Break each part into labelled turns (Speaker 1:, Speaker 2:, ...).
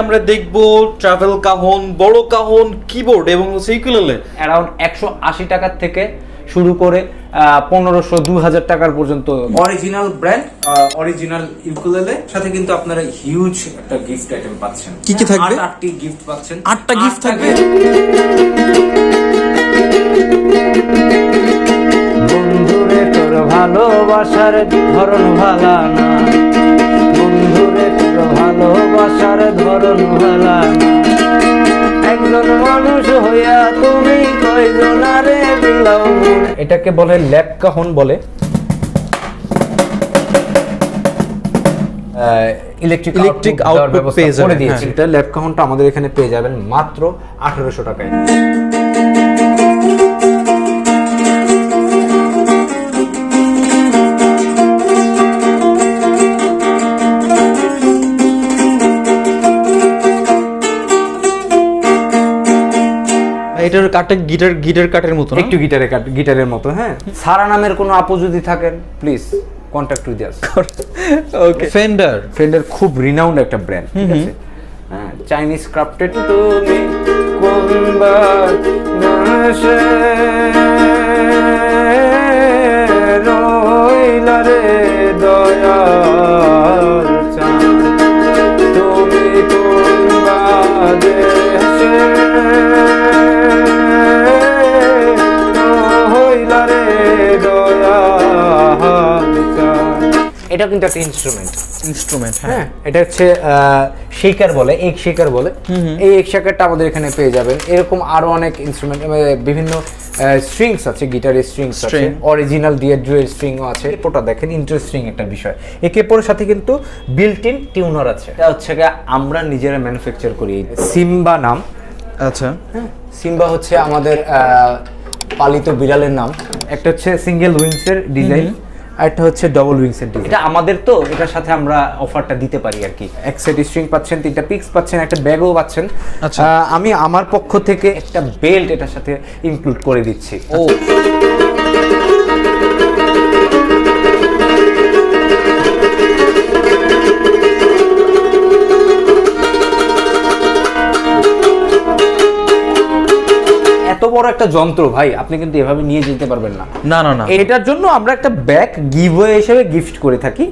Speaker 1: আমরা দেখব ট্রাভেল কাহন, বড় কাহন, কিবোর্ড এবং ইউকুলেলে
Speaker 2: অ্যারাউন্ড 180 টাকার থেকে শুরু করে 1500-2000 টাকার পর্যন্ত অরিজিনাল ব্র্যান্ড, অরিজিনাল ইউকুলেলে সাথে কিন্তু আপনারা হিউজ একটা গিফট আইটেম পাচ্ছেন।
Speaker 1: কি কি থাকবে?
Speaker 2: 8টি গিফট পাচ্ছেন।
Speaker 1: 8টা গিফট থাকবে।
Speaker 2: বন্ধুরে তোর ভালোবাসার ধরন ভালা না, বন্ধুরে তোর ভালোবাসার ধরন ভালা না, একজন মানুষ হইয়া তুমি কয়জনারে বিলাও। এটাকে বলে ল্যাপ কাহন বলে। ইলেকট্রিক আউটপুট পেয়ে যাবেন। এটা ল্যাপ কাহনটা আমাদের এখানে পেয়ে যাবেন মাত্র 1800 টাকায়।
Speaker 1: এটার কাটে গিটার কাটের মতো,
Speaker 2: একটু গিটারের মতো। হ্যাঁ, সারা নামের কোনো আপু যদি থাকেন please contact with us.
Speaker 1: Okay. Fender
Speaker 2: খুব রিনাউন্ড একটা ব্র্যান্ড, ঠিক আছে? হ্যাঁ, চাইনিজ ক্রাফটেড। তুমি কোনবার দেশে রইলা রে দয়াল চাঁদ, তুমি কোনবার দেশে রইলা রে দয়াল চাঁদ। এটা কিন্তু একটা ইনস্ট্রুমেন্ট। হ্যাঁ, এটা হচ্ছে শেকার বলে, এগ শেকার বলে। এই এগ শেকারটা আমাদের এখানে পেয়ে যাবেন। এরকম আরো অনেক ইনস্ট্রুমেন্ট, বিভিন্ন স্ট্রিংস আছে, গিটারের স্ট্রিংস আছে, অরিজিনাল ডিএড্রুয়ের স্ট্রিংও আছে। ওটা দেখেন ইন্টারেস্টিং একটা বিষয়। এই কেপোর সাথে কিন্তু বিল্ট ইন টিউনার আছে। এটা হচ্ছে আমরা নিজেরা ম্যানুফ্যাকচার করি। সিম্বা নাম।
Speaker 1: আচ্ছা।
Speaker 2: হ্যাঁ, সিম্বা হচ্ছে আমাদের পালিত বিড়ালের নাম। একটা হচ্ছে সিঙ্গেল উইংস এর ডিজাইন, আরেকটা হচ্ছে ডবল উইংস এর ডিজাইন। এটা আমাদের, তো এটার সাথে আমরা অফারটা দিতে পারি আর কি। এক সেট স্ট্রিং পাচ্ছেন, 3টা পিক্স পাচ্ছেন, একটা ব্যাগও পাচ্ছেন।
Speaker 1: আচ্ছা,
Speaker 2: আমি আমার পক্ষ থেকে একটা বেল্ট এটার সাথে ইনক্লুড করে দিচ্ছি।
Speaker 1: ও,
Speaker 2: এত বড় একটা যন্ত্র ভাই, আপনি কিন্তু এভাবে নিয়ে যেতে পারবেন না।
Speaker 1: না।
Speaker 2: এটার জন্য আমরা একটা ব্যাগ গিভওয়ে হিসেবে গিফট করে থাকি।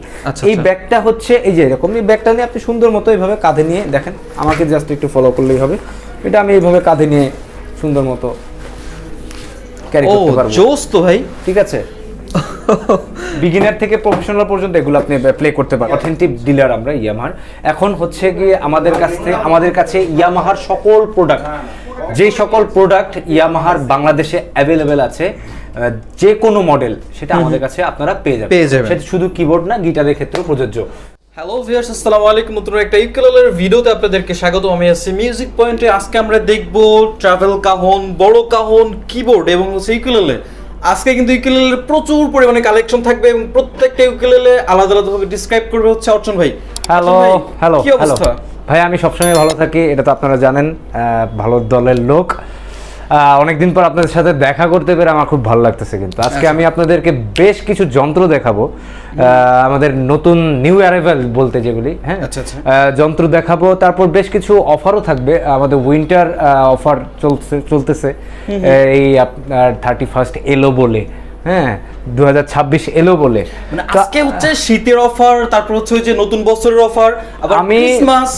Speaker 2: এই ব্যাগটা হচ্ছে এই যে এরকম, এই ব্যাগটা নিয়ে আপনি সুন্দর মতো এইভাবে কাঁধে নিয়ে দেখেন, আমাকে জাস্ট একটু ফলো করলেই হবে। এটা আমি এইভাবে কাঁধে নিয়ে সুন্দর মতো ক্যারি করতে পারবো।
Speaker 1: জোস তো ভাই,
Speaker 2: ঠিক আছে? বিগিনার থেকে প্রফেশনাল পর্যন্ত এগুলো আপনি প্লে করতে পারেন। অথেন্টিক ডিলার আমরা ইয়ামাহার। এখন হচ্ছে গিয়ে আমাদের কাছে ইয়ামাহার সকল প্রোডাক্ট, যে সকল প্রোডাক্ট ইয়ামাহার বাংলাদেশে অ্যাভেলেবেল আছে, যে কোনো মডেল, সেটা আমাদের কাছে আপনারা পেয়ে যাবেন। সেটা শুধু কিবোর্ড না, গিটারের ক্ষেত্রেও প্রযোজ্য।
Speaker 1: হ্যালো ভিউয়ার্স, আসসালামু আলাইকুম। নতুন একটা ইউকুলেলের ভিডিওতে আপনাদেরকে স্বাগত। আমি আছি মিউজিক পয়েন্টে। আজকে আমরা দেখব ট্রাভেল কাহন, বড় কাহন, কিবোর্ড এবং ইউকুলেলে। আজকে কিন্তু ইউকুলেলের প্রচুর পরিমাণে কালেকশন থাকবে এবং প্রত্যেকটা ইউকুলেলে আলাদা আলাদাভাবে ডিসক্রাইব করবে হচ্ছে অর্চন ভাই।
Speaker 2: হ্যালো,
Speaker 1: কি অবস্থা
Speaker 2: ভাই? আমি সবসময় ভালো থাকি, এটা তো আপনারা জানেন। ভালো দলের লোক, অনেকদিন পর আপনাদের সাথে দেখা করতে পেরে আমার খুব ভালো লাগতেছে। কিন্তু আজকে আমি আপনাদেরকে বেশ কিছু যন্ত্র দেখাবো, আমাদের নতুন নিউ অ্যারাইভাল বলতে যেগুলি। হ্যাঁ, যন্ত্র দেখাবো, তারপর বেশ কিছু অফারও থাকবে। আমাদের উইন্টার অফার চলতেছে এই আপনার 31 এলো বলে। হ্যাঁ, 2026 এলো বলে।
Speaker 1: মানে আজকে হচ্ছে শীতের অফার, তারপর হচ্ছে ওই যে নতুন বছরের অফার, আবার ক্রিসমাস,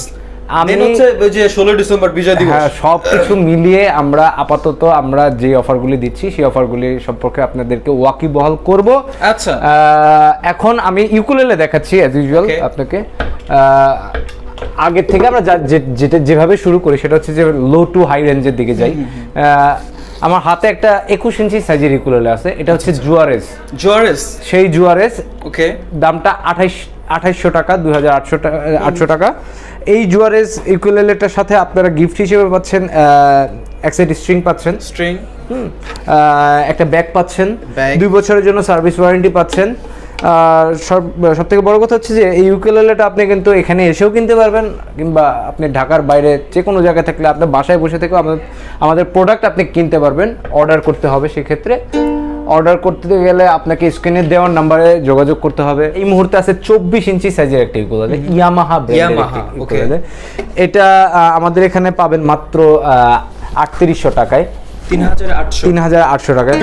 Speaker 1: দেন হচ্ছে ওই যে 16 ডিসেম্বর বিজয় দিবস।
Speaker 2: হ্যাঁ, সবকিছু মিলিয়ে আমরা আপাতত যে অফারগুলি দিচ্ছি সেই অফারগুলি সম্পর্কে আপনাদেরকে ওয়াকিবহাল করব।
Speaker 1: আচ্ছা,
Speaker 2: এখন আমি ইউকুলেলে দেখাচ্ছি অ্যাজ ইউজুয়াল আপনাকে। আগের থেকে আমরা যেভাবে শুরু করি সেটা হচ্ছে যে লো টু হাই রেঞ্জের দিকে যাই। আমার হাতে একটা 21 ইঞ্চি সাইজের ইউকুলেলে আছে। এটা হচ্ছে জুয়ারেস, সেই জুয়ারেস। ওকে, দামটা 2800 টাকা, 2800 টাকা। এই জুয়ারেস ইউকুলেলেটার সাথে আপনারা গিফট হিসেবে পাচ্ছেন এক সেট স্ট্রিং পাচ্ছেন, একটা ব্যাগ পাচ্ছেন, 2 বছরের জন্য সার্ভিস ওয়ারেন্টি পাচ্ছেন। সব থেকে বড় কথা হচ্ছে যে এই ইউকুলেলেটা আপনি কিন্তু এখানে এসেও কিনতে পারবেন, কিংবা আপনি ঢাকার বাইরে যে কোনো জায়গায় থাকলে আপনার বাসায় বসে থেকেও আমাদের প্রোডাক্ট আপনি কিনতে পারবেন। অর্ডার করতে হবে সেক্ষেত্রে। অর্ডার করতে গেলে আপনাকে স্ক্রিনে দেওয়ার নাম্বারে যোগাযোগ করতে হবে। এই মুহূর্তে আছে 24 ইঞ্চি সাইজের একটা ইউকুলেলে, ইয়ামাহা ব্র্যান্ডের ইউকুলেলে। এটা আমাদের এখানে পাবেন মাত্র 3800 টাকায়, 3800 টাকায়।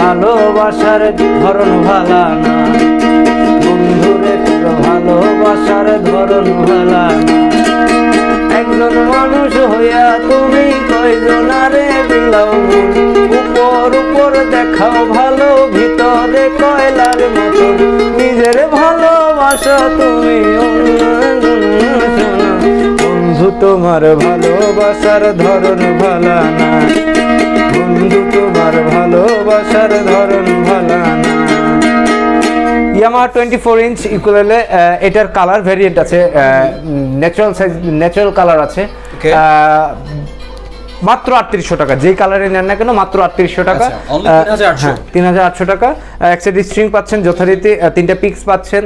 Speaker 2: ভালোবাসার ধরন ভালা না, বন্ধুরে তোর ভালোবাসার ধরন ভালা না, একজন মানুষ হইয়া তুমি কয়জনারে বিলাও মন, উপর উপর দেখাও ভালো ভিতরে কয়লার মতো, নিজের ভালোবাসা তুমি বন্ধু তোমার ভালোবাসার ধরন ভালা না, বন্ধু তোমার ভালোবাসার ধরন ভালা না। ইয়ামাহা 24 ইঞ্চ ইউকুলেলে, এটার কালার ভেরিয়েন্ট আছে, ন্যাচারাল সাইজ, ন্যাচারাল কালার আছে, মাত্র 3800 টাকা। যেই কালারে নেন না কেন মাত্র 3800 টাকা, 3800 টাকা। এক সাইড স্ট্রিং পাচ্ছেন যথারীতি, 3টা পিক্স পাচ্ছেন,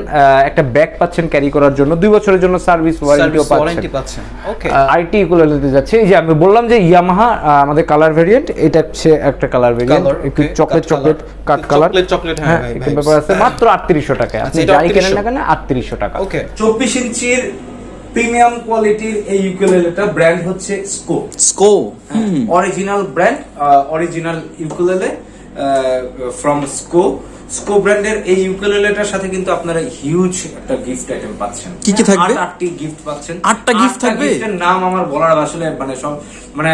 Speaker 2: একটা ব্যাগ পাচ্ছেন ক্যারি করার জন্য, 2 বছরের জন্য সার্ভিস ওয়ারেন্টিও পাচ্ছেন। ওকে, আইটি ইকুলেলেতে যাচ্ছে। এই যে আমি বললাম যে ইয়ামাহা আমাদের কালার ভেরিয়েন্ট, এটা হচ্ছে একটা কালার ভেরিয়েন্ট, একটু চকলেট কাট কালার, হ্যাঁ একটু ব্যাপার আছে, মাত্র 3800 টাকা। আপনি যাই কেনেন না কেন 3800 টাকা। ওকে,
Speaker 1: 24 ইঞ্চির প্রিমিয়াম কোয়ালিটির এই ইউকুলেলেটা ব্র্যান্ড হচ্ছে Sko, original brand, original ukulele from Sko ব্র্যান্ডের এই ইউকুলেলেটার সাথে কিন্তু আপনারা হিউজ একটা গিফট আইটেম পাচ্ছেন।
Speaker 3: কি কি থাকবে?
Speaker 1: 8টি গিফট পাচ্ছেন।
Speaker 3: 8টা গিফট থাকবে?
Speaker 1: গিফটের নাম আমার বলার আসলে মানে সব মানে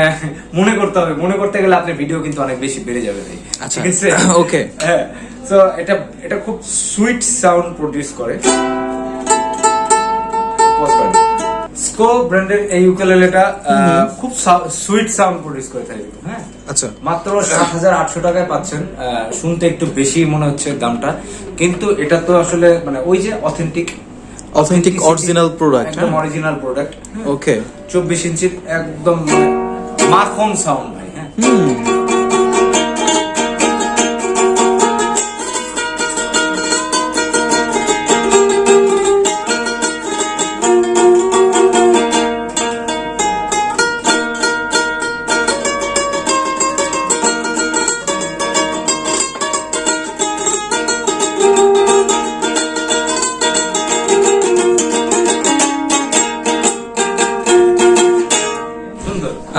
Speaker 1: মনে করতে হবে, মনে করতে গেলে আপনার ভিডিও কিন্তু অনেক বেশি বেড়ে যাবে ভাই।
Speaker 3: আচ্ছা,
Speaker 1: ঠিক আছে,
Speaker 3: ওকে।
Speaker 1: হ্যাঁ, সো এটা খুব সুইট সাউন্ড প্রোডিউস করে। স্কো ব্র্যান্ডের এই ইউকুলেলেটা খুব সুইট সাউন্ড প্রোডিউস করে থাকে। হ্যাঁ,
Speaker 3: আচ্ছা,
Speaker 1: মাত্র 7800 টাকায় পাচ্ছেন। শুনতে একটু বেশি মনে হচ্ছে দামটা, কিন্তু এটা তো আসলে মানে ওই যে অথেন্টিক
Speaker 3: অরিজিনাল প্রোডাক্ট,
Speaker 1: একদম অরিজিনাল প্রোডাক্ট।
Speaker 3: ওকে,
Speaker 1: 24 ইঞ্চির একদম মাখন সাউন্ড ভাই। হ্যাঁ,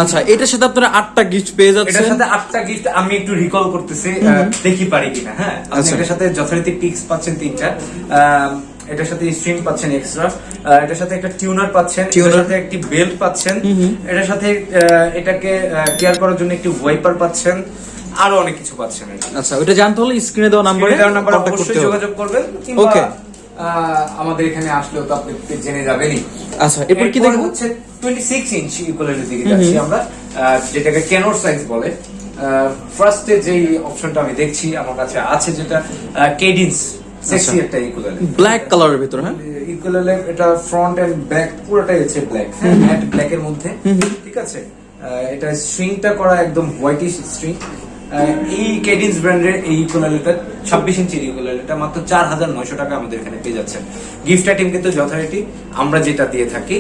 Speaker 3: আচ্ছা, এটার সাথে আপনারা 8টা গিফট পেয়ে যাচ্ছেন।
Speaker 1: এটার সাথে 8টা গিফট আমি একটু রিকল করতেছি, দেখি পারি কিনা। হ্যাঁ, আপনি এটার সাথে যথারীতি পিক্স পাচ্ছেন 3টা, এটার সাথে স্ট্রিং পাচ্ছেন এক্সট্রা, এটার সাথে একটা টিউনার পাচ্ছেন, এটার সাথে একটি বেল্ট পাচ্ছেন, এটার সাথে এটাকে কেয়ার করার জন্য একটি ওয়াইপার পাচ্ছেন, আরো অনেক কিছু পাচ্ছেন।
Speaker 3: আচ্ছা, ওটা জানতে হলে স্ক্রিনে দেওয়া নাম্বারে
Speaker 1: অবশ্যই যোগাযোগ করবেন।
Speaker 3: ওকে,
Speaker 1: আমাদের এখানে আসলেও তো আপনি জেনে যাবেনই।
Speaker 3: আচ্ছা, এরপর কি দেখবো?
Speaker 1: হচ্ছে 26 ইঞ্চ ইউকুলেলের দিকে যাচ্ছি আমরা, যেটাকে কেনোর সাইজ বলে। ফার্স্টে যেই অপশনটা আমি দেখছি আমার কাছে আছে, যেটা কেডিন্স, সেক্সি একটা ইউকুলেলে,
Speaker 3: ব্ল্যাক কালারের ভিতর। হ্যাঁ,
Speaker 1: ইউকুলেলে এটা ফ্রন্ট এন্ড ব্যাক পুরোটাই হচ্ছে ব্ল্যাক, ম্যাট ব্ল্যাক এর মধ্যে। ঠিক আছে, এটা স্ট্রিংটা করা একদম হোয়াইটিশ স্ট্রিং। এই কেডিন্স ব্র্যান্ডের এই ইউকুলেলেটা 26 ইঞ্চির ইউকুলেলেটা মাত্র 4900 টাকা আমাদের এখানে পেয়ে যাচ্ছেন। গিফট আইটেম কিন্তু যথারীতি আমরা যেটা দিয়ে থাকি,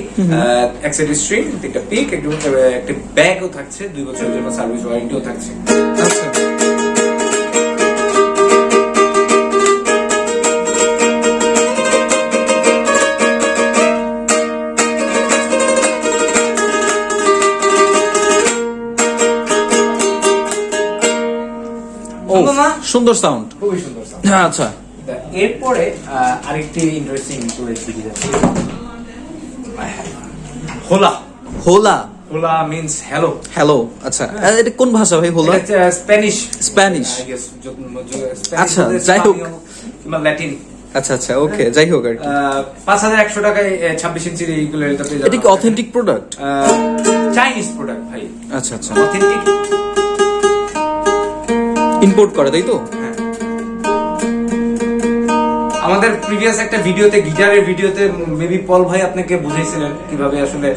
Speaker 1: এক সাইড স্ট্রিং, একটা পিক, একটা ব্যাগও থাকছে, 2 বছরের জন্য সার্ভিস ওয়ারেন্টিও থাকছে।
Speaker 3: আচ্ছা, সুন্দর সাউন্ড,
Speaker 1: খুবই সুন্দর সাউন্ড।
Speaker 3: আচ্ছা,
Speaker 1: এরপরে আরেকটি ইন্টারেস্টিং ইউকুলেলে দিকে যাচ্ছে, হোলা। হোলা মিন্স হ্যালো।
Speaker 3: হ্যালো, আচ্ছা, এটা কোন ভাষা ভাই? হোলা স্প্যানিশ। আচ্ছা, যাই হোক,
Speaker 1: কিংবা ল্যাটিন।
Speaker 3: আচ্ছা আচ্ছা, ওকে, যাই হোক আর কি।
Speaker 1: 5100 টাকায় 26 ইঞ্চির এই ইউকুলেলেটা পেয়ে যাবেন।
Speaker 3: এটা কি অথেন্টিক প্রোডাক্ট?
Speaker 1: চাইনিজ প্রোডাক্ট ভাই।
Speaker 3: আচ্ছা আচ্ছা,
Speaker 1: অথেন্টিক,
Speaker 3: ইম্পোর্ট করে, তাই তো?
Speaker 2: আমাদের প্রিভিয়াস একটা ভিডিওতে, গিটারের ভিডিওতে মেবি পল ভাই আপনাকে বুঝাইছিলেন কিভাবে আসলে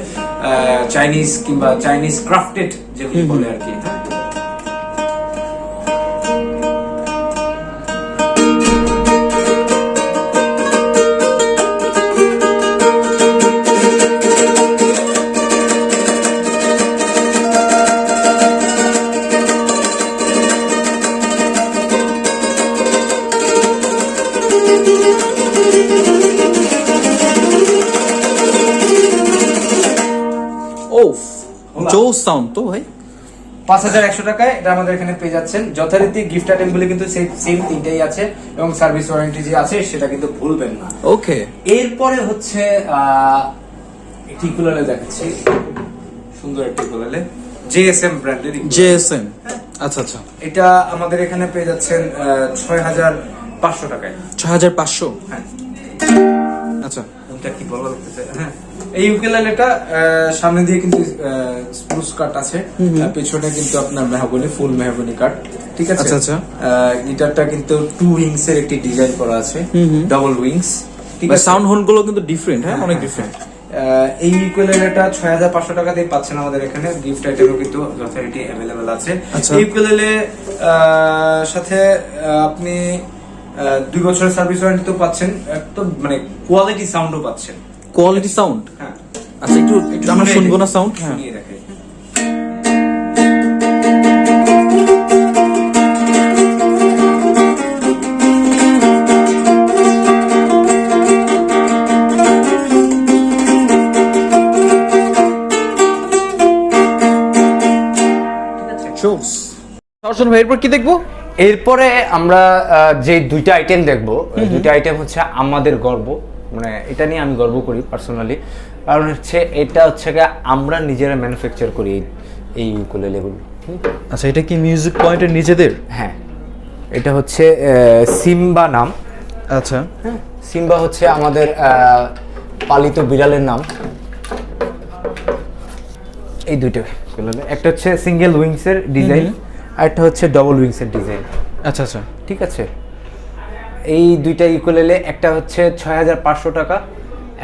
Speaker 2: চাইনিজ কিংবা চাইনিজ ক্রাফটেড যেগুলো বলে আর কি।
Speaker 3: ওফ জোস সাউন্ড তো ভাই।
Speaker 2: 5100 টাকায় এটা আমাদের এখানে পেয়ে যাচ্ছেন। যথারীতি গিফট আইটেম গুলো কিন্তু সেম তিনটাই আছে এবং সার্ভিস ওয়ারেন্টি যে আছে সেটা কিন্তু ভুলবেন না।
Speaker 3: ওকে,
Speaker 2: এরপরে হচ্ছে একটি কুলারে দেখাচ্ছি, সুন্দর একটি কুলারে জেএসএম ব্র্যান্ডের।
Speaker 3: জেএসএম, আচ্ছা আচ্ছা।
Speaker 2: এটা আমাদের এখানে পেয়ে যাচ্ছেন 6500 টাকায়।
Speaker 3: 6500,
Speaker 2: হ্যাঁ
Speaker 3: আচ্ছা।
Speaker 2: কোনটা কি বলা লাগতেছে? হ্যাঁ, এই ইউকেলেলেটা সামনে দিয়ে কিন্তু স্প্রুস কাট আছে, পেছনে কিন্তু আপনার মেহগনি, ফুল মেহগনি কাট, ঠিক আছে।
Speaker 3: আচ্ছা আচ্ছা।
Speaker 2: গিটারটা কিন্তু 2 উইংস এর একটি ডিজাইন করা আছে, ডাবল উইংস, ঠিক আছে।
Speaker 3: সাউন্ড হোল গুলো কিন্তু ডিফারেন্ট, হ্যাঁ অনেক ডিফারেন্ট।
Speaker 2: এই ইউকেলেলেটা 6500 টাকা দিয়ে পাচ্ছেন আমাদের এখানে। গিফট আইটেমও কিন্তু যথারীতি অ্যাভেলেবেল আছে।
Speaker 3: আচ্ছা।
Speaker 2: এই ইউকেলেলে সাথে আপনি 2 বছরের সার্ভিস ওয়ারেন্টি তো পাচ্ছেন, একদম মানে কোয়ালিটি সাউন্ডও পাচ্ছেন।
Speaker 3: কোয়ালিটি সাউন্ড,
Speaker 2: হ্যাঁ
Speaker 3: আচ্ছা। একটু আমরা
Speaker 2: শুনিয়ে
Speaker 3: শুনবো না
Speaker 2: দেখি,
Speaker 3: সাউন্ড? হ্যাঁ,
Speaker 2: শুনিয়ে দেখাই।
Speaker 3: জোস।
Speaker 1: দর্শন ভাই এরপর কি দেখবো?
Speaker 2: এরপরে আমরা যে দুইটা আইটেম দেখবো, দুইটা আইটেম হচ্ছে আমাদের গর্ব, মানে এটা নিয়ে আমি গর্ব করি পার্সোনালি। কারণ হচ্ছে এটা হচ্ছে আমরা নিজেরা ম্যানুফ্যাকচার করি এই ইউকুলেলেগুলো।
Speaker 1: আচ্ছা, এটা কি মিউজিক পয়েন্টের নিজেদের?
Speaker 2: হ্যাঁ, এটা হচ্ছে সিম্বা নাম।
Speaker 1: আচ্ছা,
Speaker 2: হ্যাঁ, সিম্বা হচ্ছে আমাদের পালিত বিড়ালের নাম। এই দুইটা উকুলেলে, একটা হচ্ছে সিঙ্গেল উইংস এর ডিজাইন, আর একটা হচ্ছে ডবল উইংস এর ডিজাইন।
Speaker 1: আচ্ছা আচ্ছা,
Speaker 2: ঠিক আছে। এই দুইটা ইকুলেলে একটা হচ্ছে 6500 টাকা,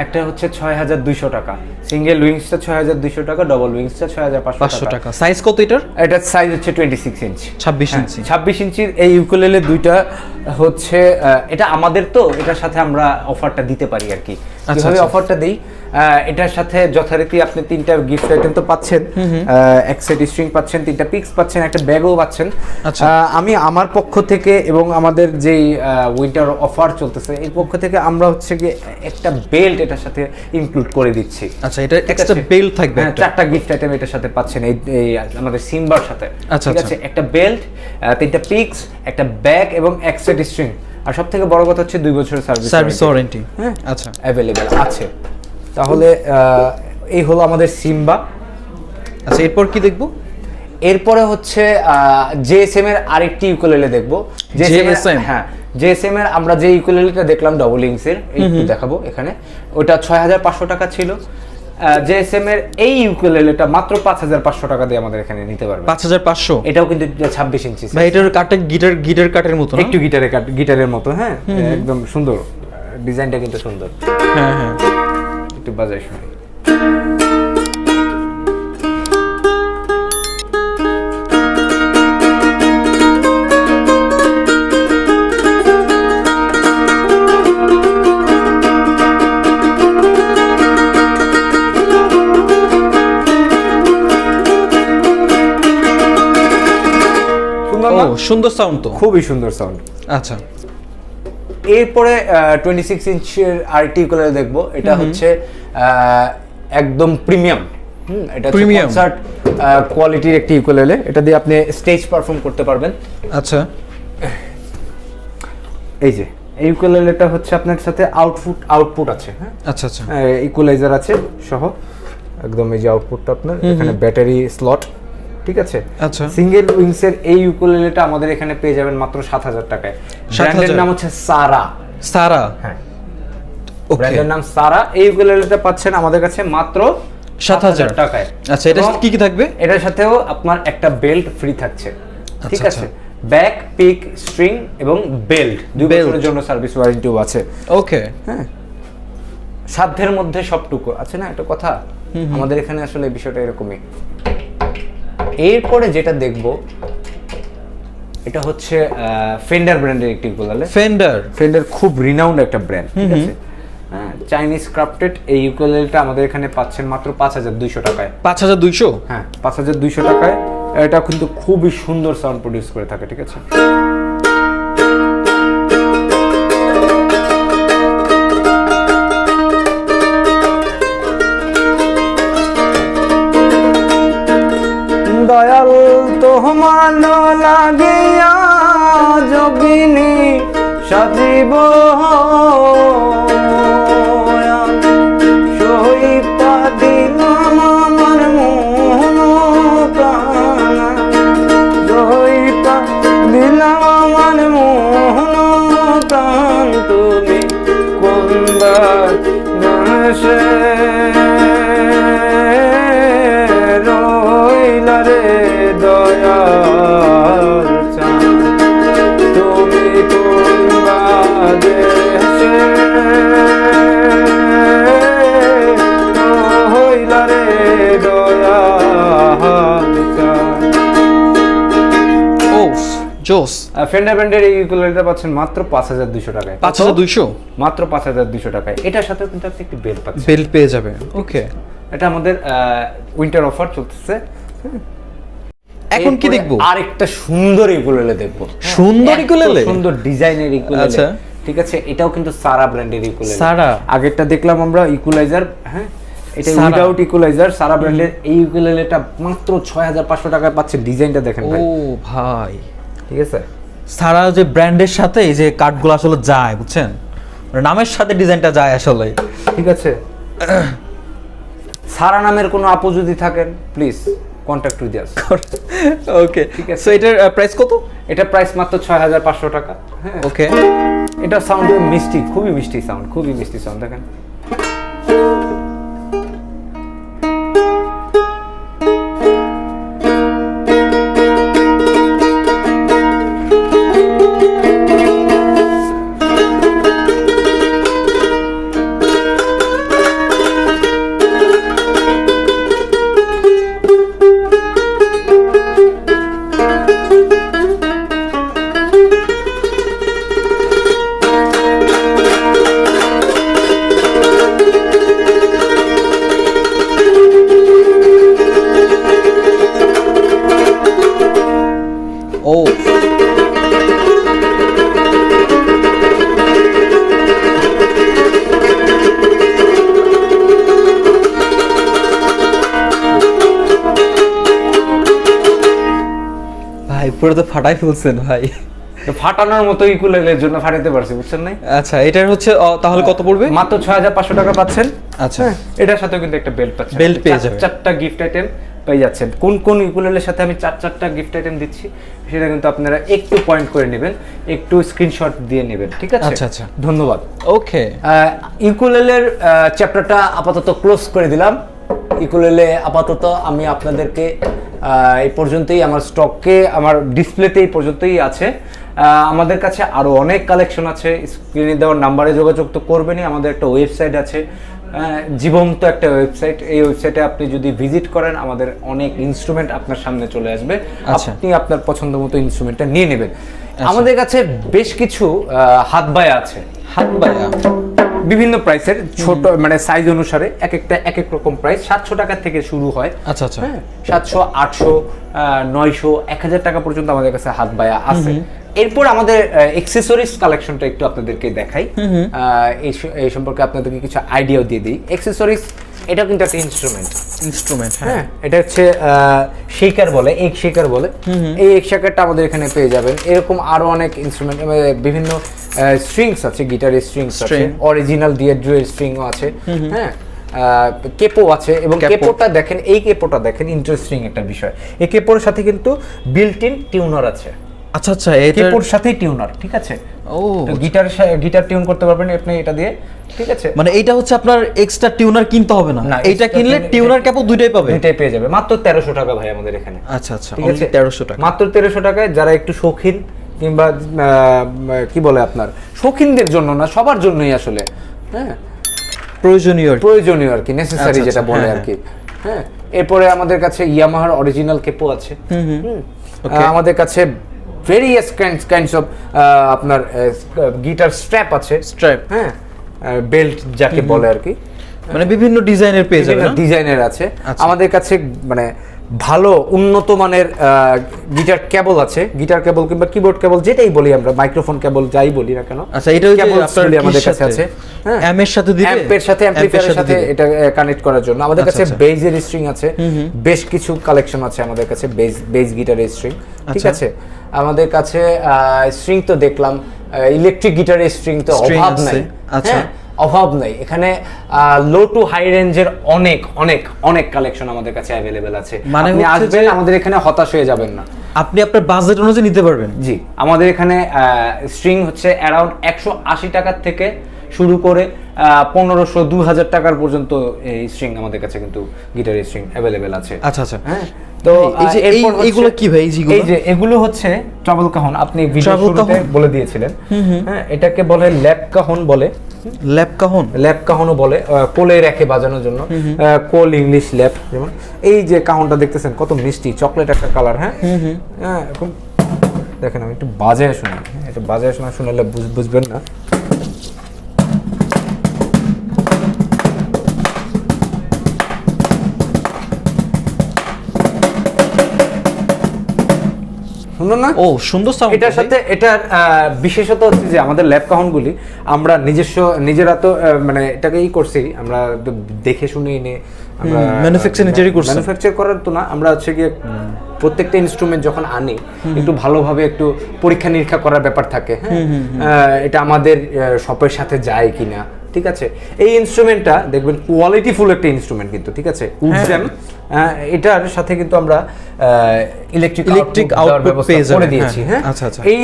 Speaker 2: একটা হচ্ছে 6200 টাকা। সিঙ্গেল উইংসটা 6200 টাকা, ডবল উইংসটা 6500 টাকা।
Speaker 1: সাইজ কত এটার?
Speaker 2: এটার সাইজ হচ্ছে 26 ইঞ্চি।
Speaker 1: 26 ইঞ্চি।
Speaker 2: 26 ইঞ্চির এই ইউকুলেলে দুইটা হচ্ছে এটা আমাদের, তো এটার সাথে আমরা অফারটা দিতে পারি আর কি। কিভাবে অফারটা দেই? এটার সাথে যথারীতি আপনি 3টা গিফট আইটেম তো পাচ্ছেন, এক সেট স্ট্রিং পাচ্ছেন, 3টা পিক্স পাচ্ছেন, একটা ব্যাগও পাচ্ছেন। আমি আমার পক্ষ থেকে এবং আমাদের যেই উইন্টার অফার চলতেছে এর পক্ষ থেকে আমরা হচ্ছে কি একটা বেল্ট এটার সাথে ইনক্লুড করে দিচ্ছি।
Speaker 1: আচ্ছা, এটা এক্সট্রা বেল্ট থাকবে?
Speaker 2: 4টা গিফট আইটেম এটার সাথে পাচ্ছেন এই আমাদের সিম্বার সাথে।
Speaker 1: আচ্ছা,
Speaker 2: ঠিক আছে, একটা বেল্ট, 3টা পিক্স, একটা ব্যাগ এবং এক সেট স্ট্রিং। আর সবথেকে বড় কথা হচ্ছে 2 বছরের সার্ভিস
Speaker 1: ওয়ারেন্টি।
Speaker 2: হ্যাঁ,
Speaker 1: আচ্ছা,
Speaker 2: অ্যাভেলেবেল আছে। তাহলে এই হলো আমাদের সিম্বা।
Speaker 1: আচ্ছা, এরপর কি দেখবো?
Speaker 2: এরপরে হচ্ছে জেএসএম এর আরেকটি ইউকুলেলে দেখবো।
Speaker 1: জেএসএম,
Speaker 2: হ্যাঁ, জেএসএম এর আমরা যে ইউকুলেলেটা দেখলাম ডবল উইংস এর, একটু দেখাবো এখানে। ওটা 6500 টাকা ছিল। জেএসএম এর এই ইউকুলেলেটা মাত্র 5500 টাকা দিয়ে আমাদের এখানে নিতে পারবে।
Speaker 1: 5500?
Speaker 2: এটাও কিন্তু 26 ইঞ্চি।
Speaker 1: ভাই এটার কাটটা গিটার কাটের মতো না?
Speaker 2: একটু গিটারের মতো, হ্যাঁ, একদম সুন্দর ডিজাইনটা কিন্তু সুন্দর।
Speaker 1: হ্যাঁ হ্যাঁ,
Speaker 2: একটু বাজাই শুনি।
Speaker 1: সুন্দর সাউন্ড তো,
Speaker 2: খুবই সুন্দর সাউন্ড।
Speaker 1: আচ্ছা,
Speaker 2: এরপরে 26 ইঞ্চের আরটি ইউকুলেলে দেখবো। এটা হচ্ছে একদম প্রিমিয়াম। এটা
Speaker 1: প্রিমিয়াম
Speaker 2: কনসার্ট কোয়ালিটির একটি ইউকুলেলে। এটা দিয়ে আপনি স্টেজ পারফর্ম করতে পারবেন।
Speaker 1: আচ্ছা,
Speaker 2: এই যে এই ইউকুলেলেটা হচ্ছে আপনার সাথে আউটপুট আছে। হ্যাঁ,
Speaker 1: আচ্ছা আচ্ছা,
Speaker 2: ইকুয়ালাইজার আছে সহ, একদম এই যে আউটপুটটা আপনার এখানে ব্যাটারি স্লট, ঠিক আছে।
Speaker 1: আচ্ছা,
Speaker 2: সিঙ্গেল উইংস এর এই ইউকুলেলেটা আমাদের এখানে পেয়ে যাবেন মাত্র 7000 টাকায়। ব্র্যান্ডের নাম হচ্ছে সারা। হ্যাঁ, ব্র্যান্ডের নাম সারা। এই ইউকুলেলেটা পাচ্ছেন আমাদের কাছে মাত্র
Speaker 1: 7000
Speaker 2: টাকায়।
Speaker 1: আচ্ছা, এটা কি কি থাকবে?
Speaker 2: এটার সাথেও আপনার একটা বেল্ট ফ্রি থাকছে, ঠিক আছে। ব্যাক, পিক, স্ট্রিং এবং বেল্ট 2 বছরের জন্য সার্ভিস ওয়ারেন্টিও আছে।
Speaker 1: ওকে,
Speaker 2: হ্যাঁ, সাধ্যের মধ্যে সবটুকু আছে না একটা কথা, আমাদের এখানে আসলে বিষয়টা এরকমই। এরপরে যেটা দেখবো এটা হচ্ছে ফেন্ডার ব্র্যান্ডের একটি ইউকুলেলে। ফেন্ডার খুব রিনাউন্ড একটা ব্র্যান্ড, ঠিক আছে? হ্যাঁ, চাইনিজ ক্রাফটেড এই ইউকুলেলটা আমাদের এখানে পাচ্ছেন মাত্র 5200 টাকায়।
Speaker 1: 5200?
Speaker 2: হ্যাঁ, 5200 টাকায়। এটা কিন্তু খুবই সুন্দর সাউন্ড প্রডিউস করে থাকে, ঠিক আছে? দয়াল তোমার লাগিয়া যোগিনী সাজিব সহিতা দিলাম আমার মন প্রাণ, সহিতা দিলাম আমার মন প্রাণ, তুমি কোন দেশে রইলা রে দয়াল চাঁদ, তুমি কোন দেশে রইলা রে দয়াল চাঁদ।
Speaker 1: ওফ, জোস।
Speaker 2: ফেন্ডার ব্র্যান্ডের এই ইউকুলেলটা পাচ্ছেন মাত্র 5200 টাকায়।
Speaker 1: 5200?
Speaker 2: মাত্র 5200 টাকায়। এটার সাথে কিন্তু আপনি একটি বেল্ট পাচ্ছেন।
Speaker 1: বেল্ট পেয়ে যাবে। ওকে,
Speaker 2: এটা আমাদের উইন্টার অফার চলতেছে।
Speaker 1: এখন কি দেখবো?
Speaker 2: আরেকটা সুন্দর ইউকুলেলে দেখবো।
Speaker 1: সুন্দর ইউকুলেলে?
Speaker 2: সুন্দর ডিজাইনের ইউকুলেলে।
Speaker 1: আচ্ছা,
Speaker 2: ঠিক আছে, এটাও কিন্তু সারা ব্র্যান্ডের ইউকুলেলে।
Speaker 1: সারা?
Speaker 2: আগেরটা দেখলাম আমরা ইকুলাইজার, হ্যাঁ, এটা উইদাউট ইকুলাইজার। সারা ব্র্যান্ডের এই ইউকুলেলেটা মাত্র 6500 টাকায় পাচ্ছে। ডিজাইনটা দেখেন ভাই।
Speaker 1: ও ভাই,
Speaker 2: ঠিক আছে,
Speaker 1: সারা যে ব্র্যান্ডের সাথে এই যে কার্ডগুলো আসলে যায়, বুঝছেন? মানে নামের সাথে ডিজাইনটা যায় আসলে।
Speaker 2: ঠিক আছে, সারা নামের কোনো আপু যদি থাকেন প্লিজ কন্ট্যাক্ট উইথ আস।
Speaker 1: ওকে,
Speaker 2: ঠিক আছে।
Speaker 1: সো এটার প্রাইস কত?
Speaker 2: এটা প্রাইস মাত্র 6500 টাকা। হ্যাঁ,
Speaker 1: ওকে।
Speaker 2: এটা সাউন্ড মিষ্টি, খুবই মিষ্টি সাউন্ড, খুবই মিষ্টি সাউন্ড। দেখেন
Speaker 1: ও, ভাই পুরো তো ফাটাই ফেলছেন ভাই।
Speaker 2: ফাটানোর মতো ইকুলেলের জন্য ফাটাতে পারছি, বুঝছেন নাই?
Speaker 1: আচ্ছা, এটার হচ্ছে তাহলে কত পড়বে?
Speaker 2: মাত্র 6500 টাকা পাচ্ছেন।
Speaker 1: আচ্ছা,
Speaker 2: এটার সাথে কিন্তু একটা বেল্ট পাচ্ছেন।
Speaker 1: বেল্ট পেয়ে যাবেন।
Speaker 2: 4টা গিফট আইটেম পেয়ে যাচ্ছেন। কোন কোন ইকুলেলের সাথে আমি 4টা গিফট আইটেম দিচ্ছি সেটা কিন্তু আপনারা একটু পয়েন্ট করে নেবেন, একটু স্ক্রিনশট দিয়ে নেবেন, ঠিক আছে?
Speaker 1: আচ্ছা আচ্ছা,
Speaker 2: ধন্যবাদ।
Speaker 1: ওকে,
Speaker 2: ইকুলেলের চ্যাপ্টারটা আপাতত ক্লোজ করে দিলাম। ইকুলেলে আপাতত আমি আপনাদেরকে এই পর্যন্তই, আমার স্টকে, আমার ডিসপ্লেতে এই পর্যন্তই আছে। আমাদের কাছে আরও অনেক কালেকশন আছে। স্ক্রিনে দেওয়ার নাম্বারে যোগাযোগ তো করবেনই। আমাদের একটা ওয়েবসাইট আছে, জীবন্ত একটা ওয়েবসাইট। এই ওয়েবসাইটে আপনি যদি ভিজিট করেন আমাদের অনেক ইনস্ট্রুমেন্ট আপনার সামনে চলে আসবে। আপনি আপনার পছন্দ মতো ইনস্ট্রুমেন্টটা নিয়ে নেবেন। আমাদের কাছে বেশ কিছু হাত বায়া আছে।
Speaker 1: হাত বায়া
Speaker 2: বিভিন্ন প্রাইসের, ছোট মানে সাইজ অনুসারে এক একটা এক এক রকম প্রাইস। 700 টাকা থেকে শুরু হয়।
Speaker 1: আচ্ছা আচ্ছা,
Speaker 2: 700, 800, 900, 1000 টাকা পর্যন্ত আমাদের কাছে হাত বায়া আছে। এরপর আমাদের অ্যাকসেসরিজ কালেকশনটা একটু আপনাদেরকে দেখাই। এই সম্পর্কে আপনাদেরকে কিছু আইডিয়াও দিয়ে দিই। অ্যাকসেসরিজ এটা কিন্তু একটা ইনস্ট্রুমেন্ট। হ্যাঁ, এটা হচ্ছে শেকার বলে, এগ শেকার বলে। এই এগ শেকারটা আমাদের এখানে পেয়ে যাবেন। এরকম আরো অনেক ইনস্ট্রুমেন্ট, বিভিন্ন স্ট্রিংস আছে, গিটারের স্ট্রিংস আছে, অরিজিনাল দিয়ে ডুয়েল স্ট্রিংও আছে। হ্যাঁ, কেপো আছে। এবং কেপোটা দেখেন, এই কেপোটা দেখেন, ইন্টারেস্টিং একটা বিষয়। এই কেপোর সাথে কিন্তু বিল্ট ইন টিউনার আছে।
Speaker 1: আচ্ছা আচ্ছা, এটা
Speaker 2: কিবোর্ড সাথেই টিউনার, ঠিক আছে?
Speaker 1: ও
Speaker 2: গিটার টিউন করতে পারবেন আপনি এটা দিয়ে, ঠিক আছে?
Speaker 1: মানে এইটা হচ্ছে আপনার এক্সট্রা টিউনার কিনতে হবে না,
Speaker 2: না,
Speaker 1: এইটা
Speaker 2: extra
Speaker 1: কিনলে
Speaker 2: tuner-
Speaker 1: টিউনার ক্যাপও দুইটাই পাবে।
Speaker 2: দুইটাই পেয়ে যাবে মাত্র 1300 টাকা ভাই আমাদের এখানে।
Speaker 1: আচ্ছা আচ্ছা,
Speaker 2: ঠিক আছে,
Speaker 1: 1300 টাকা
Speaker 2: মাত্র 1300 টাকায়। যারা একটু শৌখিন কিংবা কি বলে আপনার শৌখিনদের জন্য না, সবার জন্যই আসলে, হ্যাঁ, প্রয়োজনীয় আর কি, নেসেসারি
Speaker 1: আচ্ছা,
Speaker 2: যেটা
Speaker 1: আচ্ছা,
Speaker 2: বলে
Speaker 1: হ্যাঁ,
Speaker 2: আর কি। হ্যাঁ, এরপরে আমাদের কাছে ইয়ামাহার অরিজিনাল কেপো আছে। আমাদের কাছে ভেরিয়াস কাইন্ডস অফ আপনার গিটার স্ট্র্যাপ আছে,
Speaker 1: স্ট্র্যাপ,
Speaker 2: হ্যাঁ, বেল্ট যাকে বলে আর কি,
Speaker 1: মানে বিভিন্ন ডিজাইনের পেয়ে যাবেন,
Speaker 2: ডিজাইনের আছে।
Speaker 1: আচ্ছা।
Speaker 2: আমাদের কাছে মানে ভালো উন্নত মানের গিটার কেবল আছে, গিটার কেবল কিংবা কিবোর্ড কেবল যেটাই বলি আমরা, মাইক্রোফোন কেবল যাই বলি না কেন।
Speaker 1: আচ্ছা, এটা হচ্ছে আপনার
Speaker 2: আমাদের কাছে আছে, হ্যাঁ,
Speaker 1: এর সাথে দিবে,
Speaker 2: অ্যাম্পের সাথে, অ্যাম্পলিফায়ারের সাথে এটা কানেক্ট করার জন্য। আমাদের কাছে বেজের স্ট্রিং আছে, বেশ কিছু কালেকশন আছে আমাদের কাছে, বেজ গিটারের স্ট্রিং, ঠিক আছে? আমাদের কাছে স্ট্রিং তো দেখলাম, ইলেকট্রিক গিটারের স্ট্রিং তো অভাব নাই,
Speaker 1: আচ্ছা,
Speaker 2: অভাব নাই। এখানে লো টু হাই রেঞ্জের অনেক অনেক অনেক কালেকশন আমাদের কাছে অ্যাভেলেবেল আছে।
Speaker 1: মানে
Speaker 2: আপনি আসবেন, আমাদের এখানে হতাশ হয়ে যাবেন না,
Speaker 1: আপনি আপনার বাজেট অনুযায়ী নিতে পারবেন।
Speaker 2: জি, আমাদের এখানে স্ট্রিং হচ্ছে অ্যারাউন্ড 180 টাকার থেকে শুরু করে 1500 2000 টাকার পর্যন্ত এই স্ট্রিং আমাদের কাছে কিন্তু গিটারের স্ট্রিং অ্যাভেলেবেল আছে।
Speaker 1: আচ্ছা আচ্ছা,
Speaker 2: হ্যাঁ, তো
Speaker 1: এই যে এইগুলো কি ভাই?
Speaker 2: এই যে এগুলো হচ্ছে ট্রাবল কাহন, আপনি ভিডিও শুরুতে বলে দিয়েছিলেন। হ্যাঁ, এটাকে বলে ল্যাপ কাহন বলে, ল্যাপ কাহনও বলে, কোলে রেখে বাজানোর জন্য, কোল ইংলিশ ল্যাপ। যেমন এই যে কাহনটা দেখতেছেন কত মিষ্টি, চকলেট একটা কালার। হ্যাঁ, হ্যাঁ, এখন দেখেন আমি একটু বাজায় শুনি, একটু বাজায় শোনালে বুঝবেন না। শুনুন না,
Speaker 1: ও সুন্দর সাউন্ড।
Speaker 2: এটার সাথে এটার বিশেষত হচ্ছে যে আমাদের ল্যাব কাহনগুলি আমরা নিজেরা তো মানে এটাকে করছি, আমরা তো দেখে শুনে এনে আমরা ম্যানুফ্যাকচার করার তো না, আমরা হচ্ছে গিয়ে প্রত্যেকটা ইনস্ট্রুমেন্ট যখন আনি একটু ভালোভাবে একটু পরীক্ষা নিরীক্ষা করার ব্যাপার থাকে। হ্যাঁ, এটা আমাদের শপের সাথে যায় কিনা, ঠিক আছে? এই ইনস্ট্রুমেন্টটা দেখবেন কোয়ালিটিফুল একটা ইনস্ট্রুমেন্ট কিন্তু, ঠিক আছে? উডজ্যাম, এটার সাথে কিন্তু আমরা ইলেকট্রিক আউটপুট পেয়ে করে দিয়েছি। হ্যাঁ,
Speaker 1: আচ্ছা আচ্ছা,
Speaker 2: এই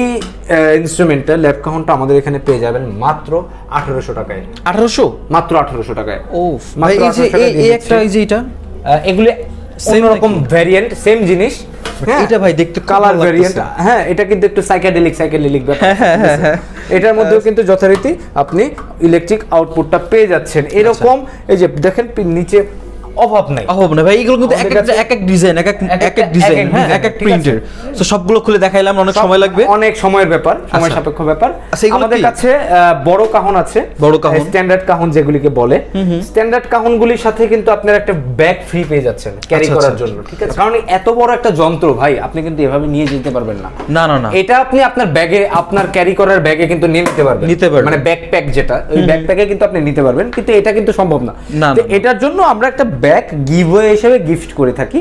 Speaker 2: ইনস্ট্রুমেন্টটা ল্যাব কাউন্টটা আমাদের এখানে পেয়ে যাবেন মাত্র 1800 টাকায়।
Speaker 1: 1800,
Speaker 2: মাত্র 1800 টাকায়।
Speaker 1: ও ভাই, এই যে এই একটা, এই যে এটা,
Speaker 2: এগুলো সেম রকম ভ্যারিয়েন্ট, সেম জিনিস।
Speaker 1: এটা ভাই দেখতে
Speaker 2: কালার ভ্যারিয়েন্ট। হ্যাঁ, এটা কিন্তু একটু সাইকেডেলিক ব্যাপার। এটার মধ্যেও কিন্তু যথারীতি আপনি ইলেকট্রিক আউটপুটটা পেয়ে যাচ্ছেন এরকম। এই যে দেখেন নিচে অভাব নাই
Speaker 1: ভাই, এগুলো কিন্তু এক এক ডিজাইন, এক এক প্রিন্টের। তো সবগুলো খুলে দেখাইলাম, অনেক সময় লাগবে,
Speaker 2: অনেক সময়ের ব্যাপার, সময় সাপেক্ষ ব্যাপার। আমাদের কাছে বড় কাহন আছে, স্ট্যান্ডার্ড কাহন যেগুলিকে বলে। স্ট্যান্ডার্ড কাহনগুলির সাথে কিন্তু আপনার একটা ব্যাগ ফ্রি পেয়ে যাচ্ছেন ক্যারি করার জন্য, ঠিক আছে? কারণ এত বড় একটা যন্ত্র ভাই, আপনি কিন্তু এভাবে নিয়ে যেতে পারবেন না।
Speaker 1: না,
Speaker 2: এটা আপনি আপনার ব্যাগে, আপনার ক্যারি করার ব্যাগে কিন্তু নিয়ে নিতে পারবেন, মানে ব্যাকপ্যাক যেটা, ওই ব্যাকপ্যাকে কিন্তু আপনি নিতে পারবেন, কিন্তু এটা কিন্তু সম্ভব না। এটার জন্য আমরা একটা ব্যাগ গিভওয়ে হিসেবে গিফট করে থাকি।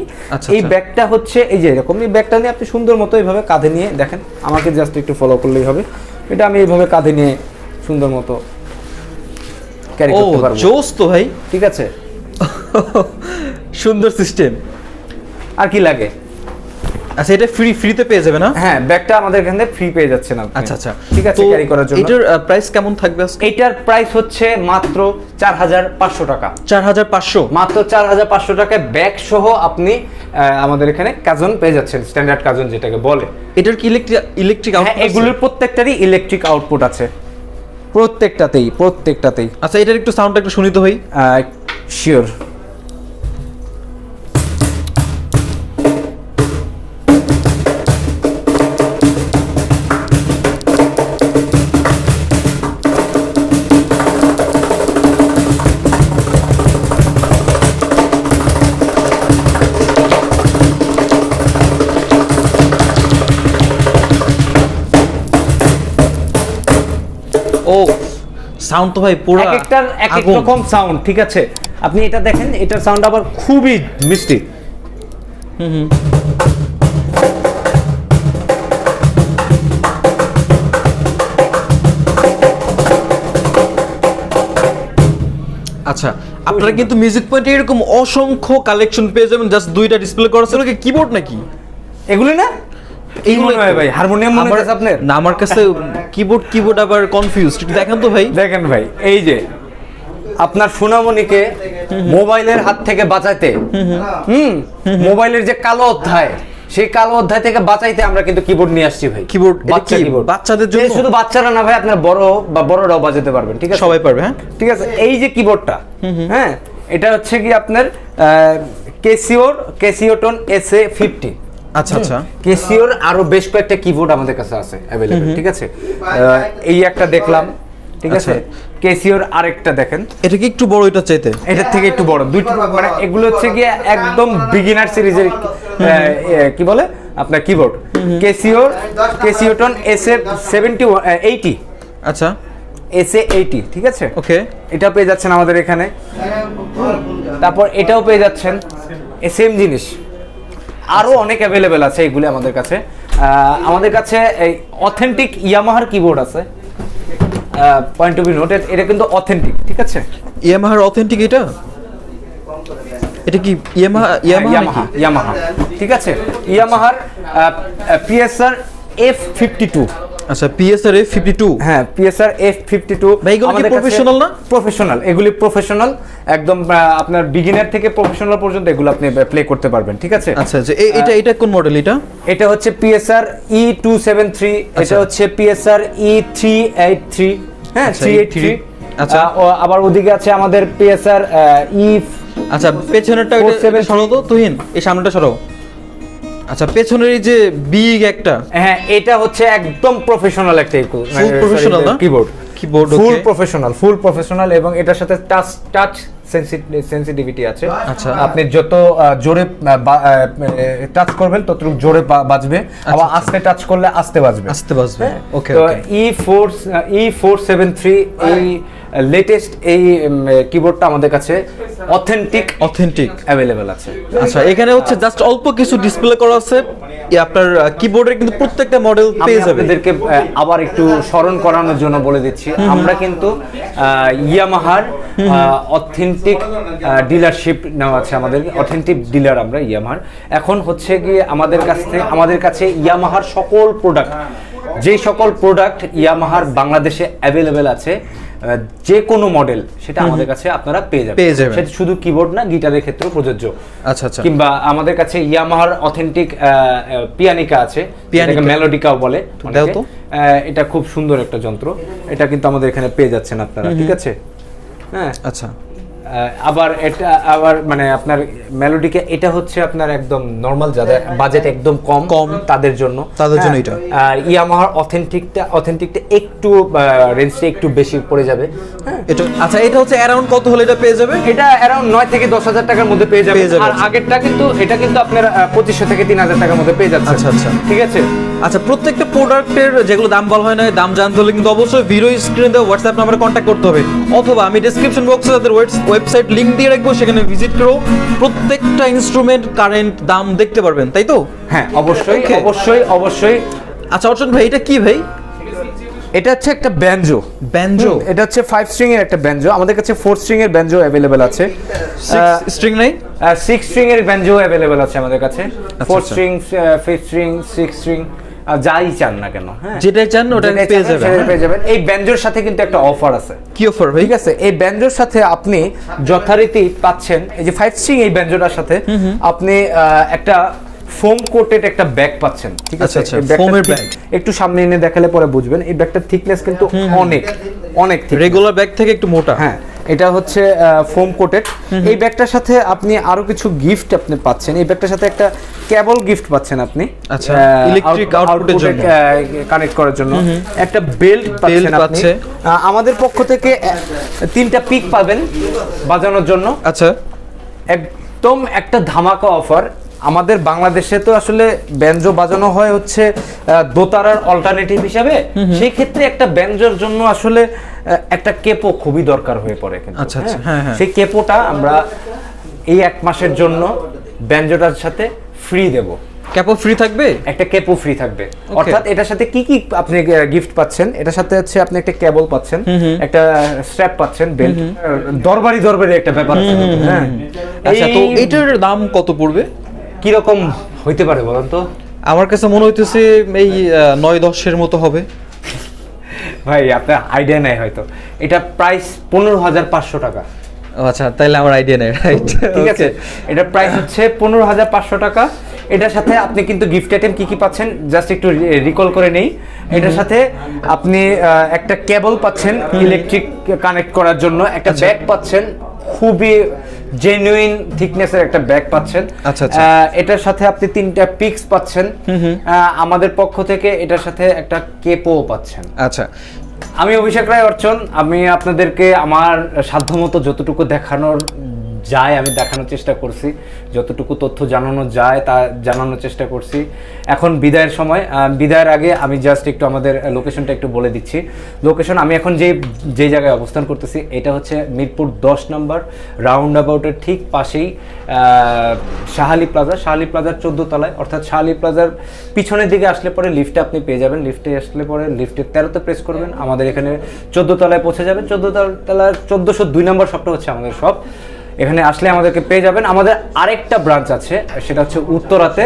Speaker 2: এই ব্যাগটা হচ্ছে এই যে এরকম, এই ব্যাগটা নিয়ে আপনি সুন্দর মতো এইভাবে কাঁধে নিয়ে, দেখেন আমাকে জাস্ট একটু ফলো করলেই হবে, এটা আমি এইভাবে কাঁধে নিয়ে সুন্দর মতো ক্যারি করতে পারবো।
Speaker 1: জোস তো ভাই,
Speaker 2: ঠিক আছে,
Speaker 1: সুন্দর সিস্টেম। আর কি লাগে? আচ্ছা, এটা ফ্রিতে পেয়ে যাবে না?
Speaker 2: হ্যাঁ, ব্যাগটা আমাদের এখানে ফ্রি পেয়ে যাচ্ছেন আপনি।
Speaker 1: আচ্ছা আচ্ছা,
Speaker 2: ঠিক আছে, ক্যারি করার জন্য।
Speaker 1: এটার প্রাইস কেমন থাকবে আজকে?
Speaker 2: এটার প্রাইস হচ্ছে মাত্র 4500 টাকা।
Speaker 1: 4500,
Speaker 2: মাত্র 4500 টাকায় ব্যাগ সহ আপনি আমাদের এখানে কাজন পেয়ে যাচ্ছেন, স্ট্যান্ডার্ড কাজন যেটাকে বলে।
Speaker 1: এটার কি ইলেকট্রিক আউটপুট?
Speaker 2: হ্যাঁ, এগুলোর প্রত্যেকটারই ইলেকট্রিক আউটপুট আছে, প্রত্যেকটাতেই।
Speaker 1: আচ্ছা, এটার একটু সাউন্ডটা একটু শুনি তো ভাই।
Speaker 2: শিওর।
Speaker 1: ও সাউন্ড তো ভাই পুরো
Speaker 2: একটার এক এক রকম সাউন্ড, ঠিক আছে? আপনি এটা দেখেন, এটার সাউন্ড আবার খুবই মিষ্টি।
Speaker 1: আচ্ছা, আপনারা কিন্তু মিউজিক পয়েন্টে এরকম অসংখ্য কালেকশন পেয়ে যাবেন। জাস্ট দুইটা ডিসপ্লে করা ছিল কি কিবোর্ড নাকি
Speaker 2: এগুলি না? এই মনে হয় ভাই হারমোনিয়াম মনে হচ্ছে আপনার?
Speaker 1: না, আমার কাছে কিবোর্ড আবার কনফিউজড। একটু দেখেন তো ভাই।
Speaker 2: দেখেন ভাই, এই যে আপনার সোনামণিকে মোবাইলের হাত থেকে বাঁচাইতে, মোবাইলের যে কালো অধ্যায়, সেই কালো অধ্যায় থেকে বাঁচাইতে আমরা কিন্তু কিবোর্ড নিয়ে আসছি ভাই।
Speaker 1: কিবোর্ড
Speaker 2: বাচ্চা কিবোর্ড,
Speaker 1: বাচ্চাদের জন্য?
Speaker 2: শুধু বাচ্চারা না ভাই, আপনার বড় বা বড়রাও বাজাতে পারবেন, ঠিক আছে?
Speaker 1: সবাই পারবে, হ্যাঁ
Speaker 2: ঠিক আছে। এই যে কিবোর্ডটা, হ্যাঁ, এটা হচ্ছে কি আপনার ক্যাসিওটন SA50।
Speaker 1: আচ্ছা আচ্ছা।
Speaker 2: কেসিওর আরো বেশ কয়েকটা কিবোর্ড আমাদের কাছে আছে অ্যাভেলেবল, ঠিক আছে? এই একটা দেখলাম, ঠিক আছে। কেসিওর আরেকটা দেখেন,
Speaker 1: এটা কি একটু বড় এটার চাইতে?
Speaker 2: এটার থেকে একটু বড়, দুইটা মানে এগুলো হচ্ছে গিয়ে একদম বিগিনার সিরিজের কি বলে আপনার কিবোর্ড। কেসিওটন SA80।
Speaker 1: আচ্ছা,
Speaker 2: SA80, ঠিক আছে?
Speaker 1: ওকে।
Speaker 2: এটা পেয়ে যাচ্ছেন আমাদের এখানে। তারপর এটাও পেয়ে যাচ্ছেন, সেম জিনিস। আরো অনেক অ্যাভেলেবেল আছে এগুলি আমাদের কাছে। আমাদের কাছে এই অথেন্টিক ইয়ামাহার কিবোর্ড আছে, পয়েন্ট টু বি নোটেড। এটা কিন্তু অথেন্টিক, ঠিক আছে?
Speaker 1: ইয়ামাহার অথেন্টিক এটা? এটা কি
Speaker 2: ইয়ামাহা, ঠিক আছে? ইয়ামাহার PSR F52।
Speaker 1: আচ্ছা, PSR F52।
Speaker 2: হ্যাঁ, PSR F52।
Speaker 1: ভাই এগুলো কি প্রফেশনাল না?
Speaker 2: প্রফেশনাল, এগুলি প্রফেশনাল একদম। আপনার বিগিনার থেকে প্রফেশনাল পর্যন্ত এগুলো আপনি প্লে করতে পারবেন, ঠিক আছে?
Speaker 1: আচ্ছা আচ্ছা। এটা কোন মডেল এটা?
Speaker 2: এটা হচ্ছে PSR E273, এটা হচ্ছে PSR E383। হ্যাঁ, 383।
Speaker 1: আচ্ছা।
Speaker 2: আবার ওদিকে আছে আমাদের PSR E।
Speaker 1: আচ্ছা, পেছনেরটা সরাও তো তুহিন, এই সামনেটা সরাও। আচ্ছা, পেছনের এই যে বিগ একটা,
Speaker 2: হ্যাঁ, এটা হচ্ছে একদম প্রফেশনাল একটা
Speaker 1: ফুল প্রফেশনাল না
Speaker 2: কিবোর্ড।
Speaker 1: ফুল
Speaker 2: প্রফেশনাল এবং এটার সাথে টাচ সেনসিটিভিটি আছে।
Speaker 1: আচ্ছা।
Speaker 2: আপনি যত জোরে টাচ করবেন ততটুকু জোরে বাজবে, আবার আস্তে টাচ করলে আস্তে বাজবে।
Speaker 1: ওকে।
Speaker 2: তো E473 এই লেটেস্ট এই কিবোর্ডটা আমাদের কাছে অথেন্টিক অ্যাভেলেবল আছে।
Speaker 1: আচ্ছা, এখানে হচ্ছে জাস্ট অল্প কিছু ডিসপ্লে করা আছে। আপনার কিবোর্ডের কিন্তু প্রত্যেকটা মডেল পেয়ে যাবেন।
Speaker 2: আপনাদেরকে আবার একটু স্মরণ করানোর জন্য বলে দিচ্ছি, আমরা কিন্তু ইয়ামাহার অথেন্টিক ডিলারশিপ নেওয়া আছে আমাদের, অথেন্টিক ডিলার আমরা ইয়ামাহার। এখন হচ্ছে গিয়ে আমাদের কাছে ইয়ামাহার সকল প্রোডাক্ট, যে সকল প্রোডাক্ট ইয়ামাহার বাংলাদেশে অ্যাভেলেবেল আছে, যে কোনো মডেল সেটা আমাদের কাছে আপনারা পেয়ে যাবেন। সেটা শুধু কিবোর্ড না, গিটারের ক্ষেত্রেও প্রযোজ্য।
Speaker 1: আচ্ছা আচ্ছা।
Speaker 2: কিংবা আমাদের কাছে ইয়ামাহার অথেন্টিক পিয়ানিকা আছে, যেটাকে মেলোডিকাও বলে। এটা খুব সুন্দর একটা যন্ত্র, এটা কিন্তু আমাদের এখানে পেয়ে যাচ্ছেন আপনারা, ঠিক আছে? হ্যাঁ,
Speaker 1: আচ্ছা।
Speaker 2: আবার মানে আপনার মেলোডিকে, এটা হচ্ছে আপনার একদম নরমাল, যাদের বাজেট একদম কম তাদের জন্য
Speaker 1: এটা।
Speaker 2: আর ইয়ামাহার অথেন্টিকটা একটু রেঞ্জটা একটু বেশি পড়ে যাবে।
Speaker 1: এটা আচ্ছা, এটা হচ্ছে অ্যারাউন্ড কত হলে এটা পেয়ে যাবে?
Speaker 2: এটা অ্যারাউন্ড 9 থেকে 10,000 টাকার মধ্যে পেয়ে যাবে। আর আগেরটা কিন্তু, এটা কিন্তু আপনার 2500 থেকে 3000 টাকার মধ্যে পেয়ে যাচ্ছে।
Speaker 1: আচ্ছা আচ্ছা,
Speaker 2: ঠিক আছে।
Speaker 1: আচ্ছা, প্রত্যেকটা প্রোডাক্টের যেগুলো দাম বলা হয় না, দাম জানতে হলে কিন্তু অবশ্যই ভিডিও স্ক্রিনে দেওয়া হোয়াটসঅ্যাপ নাম্বারে কন্ট্যাক্ট করতে হবে, অথবা আমি ডেসক্রিপশন বক্সে তাদের ওয়েবসাইট লিংক দিয়ে রাখবো, সেখানে ভিজিট করো। প্রত্যেকটা ইনস্ট্রুমেন্ট কারেন্ট দাম দেখতে পারবেন, তাই তো?
Speaker 2: হ্যাঁ, অবশ্যই।
Speaker 1: আচ্ছা অর্চন ভাই, এটা কি ভাই?
Speaker 2: এটা হচ্ছে একটা ব্যাঞ্জো। এটা হচ্ছে 5 স্ট্রিং এর একটা ব্যাঞ্জো। আমাদের কাছে 4 স্ট্রিং এর ব্যাঞ্জো अवेलेबल আছে।
Speaker 1: 6 স্ট্রিং নাই?
Speaker 2: 6 স্ট্রিং এর ব্যাঞ্জো अवेलेबल আছে আমাদের কাছে। 4 স্ট্রিং, 5 স্ট্রিং, 6 স্ট্রিং, যাই চান না কেন, হ্যাঁ,
Speaker 1: যেটা চান ওটা পেয়ে যাবেন।
Speaker 2: এই ব্যাঞ্জোর সাথে কিন্তু একটা অফার আছে।
Speaker 1: কি অফার ভাই?
Speaker 2: ঠিক আছে, এই ব্যাঞ্জোর সাথে আপনি যথারীতি পাচ্ছেন, এই যে 5 স্ট্রিং এই ব্যাঞ্জোটার সাথে আপনি একটা ফোম কোটেড একটা ব্যাগ পাচ্ছেন, ঠিক আছে?
Speaker 1: ফোমের ব্যাগ
Speaker 2: একটু সামনে এনে দেখালে পরে বুঝবেন। এই ব্যাগটার থিকনেস কিন্তু অনেক
Speaker 1: রেগুলার ব্যাগ থেকে একটু মোটা।
Speaker 2: হ্যাঁ, এটা হচ্ছে ফোম কোটেড। এই ব্যাগটার সাথে আপনি আরো কিছু গিফট আপনি পাচ্ছেন। এই ব্যাগটার সাথে একটা কেবল গিফট পাচ্ছেন আপনি,
Speaker 1: আচ্ছা, ইলেকট্রিক আউটপুটের জন্য
Speaker 2: কানেক্ট করার জন্য। একটা বেল্ট পাচ্ছেন আপনি। আমাদের পক্ষ থেকে 3টা পিক পাবেন বাজানোর জন্য।
Speaker 1: আচ্ছা,
Speaker 2: একদম একটা ধামাকা অফার। আমাদের বাংলাদেশে তো আসলে ব্যাঞ্জো বাজানো হয় হচ্ছে দোতারার অল্টারনেটিভ হিসাবে, সেই ক্ষেত্রে একটা ব্যাঞ্জোর জন্য আসলে একটা কেপো খুবই দরকার হয়ে পড়ে।
Speaker 1: আচ্ছা আচ্ছা, হ্যাঁ হ্যাঁ,
Speaker 2: সেই কেপোটা আমরা এই 1 মাসের জন্য ব্যাঞ্জোটার সাথে ফ্রি দেব।
Speaker 1: ক্যাপো ফ্রি থাকবে?
Speaker 2: একটা ক্যাপও ফ্রি থাকবে। অর্থাৎ এটার সাথে কি কি আপনি গিফট পাচ্ছেন? এটার সাথে হচ্ছে আপনি একটা কেবল পাচ্ছেন, একটা স্ট্র্যাপ পাচ্ছেন, বেল্ট। দরবারি একটা ব্যাপার আছে, হ্যাঁ।
Speaker 1: আচ্ছা, তো এটার দাম কত পড়বে?
Speaker 2: কি রকম হইতে পারে বলেন তো?
Speaker 1: আমার কাছে মনে হইতেছে এই 9-10-এর মতো হবে।
Speaker 2: ভাই আপনার আইডিয়া নাই হয়তো, এটা প্রাইস 15,500 টাকা।
Speaker 1: আচ্ছা তাহলে আমার আইডিয়া নেই, রাইট?
Speaker 2: ঠিক আছে, এটা প্রাইস হচ্ছে 15,500 টাকা। এটার সাথে আপনি কিন্তু গিফট আইটেম কি কি পাচ্ছেন জাস্ট একটু রিকল করে নেই। এটার সাথে আপনি একটা কেবল পাচ্ছেন ইলেকট্রিক কানেক্ট করার জন্য, একটা ব্যাগ পাচ্ছেন, খুবই জেনুইন থিকনেসের একটা ব্যাগ পাচ্ছেন।
Speaker 1: আচ্ছা আচ্ছা।
Speaker 2: এটার সাথে আপনি 3টা পিক্স পাচ্ছেন আমাদের পক্ষ থেকে। এটার সাথে একটা কেপও পাচ্ছেন।
Speaker 1: আচ্ছা,
Speaker 2: আমি অভিষেক রায় অর্চন, আমি আপনাদেরকে আমার সাধ্যমতো যতটুকু দেখানোর যায় আমি দেখানোর চেষ্টা করছি, যতটুকু তথ্য জানানো যায় তা জানানোর চেষ্টা করছি। এখন বিদায়ের সময়, বিদায়ের আগে আমি জাস্ট একটু আমাদের লোকেশনটা একটু বলে দিচ্ছি। লোকেশন আমি এখন যে জায়গায় অবস্থান করতেছি এটা হচ্ছে মিরপুর 10 নম্বর রাউন্ড অ্যাবাউটের ঠিক পাশেই শাহালি প্লাজা, শাহালি প্লাজার 14 তলায়, অর্থাৎ শাহালি প্লাজার পিছনের দিকে আসলে পরে লিফটে আপনি পেয়ে যাবেন। লিফটে আসলে পরে লিফটের 13তে প্রেস করবেন, আমাদের এখানে 14 তলায় পৌঁছে যাবেন। 14 তলার 1402 নম্বর শপটা হচ্ছে আমাদের শপ। এখানে আসলে আমাদেরকে পেয়ে যাবেন। আমাদের আরেকটা ব্রাঞ্চ আছে, সেটা হচ্ছে উত্তরাতে।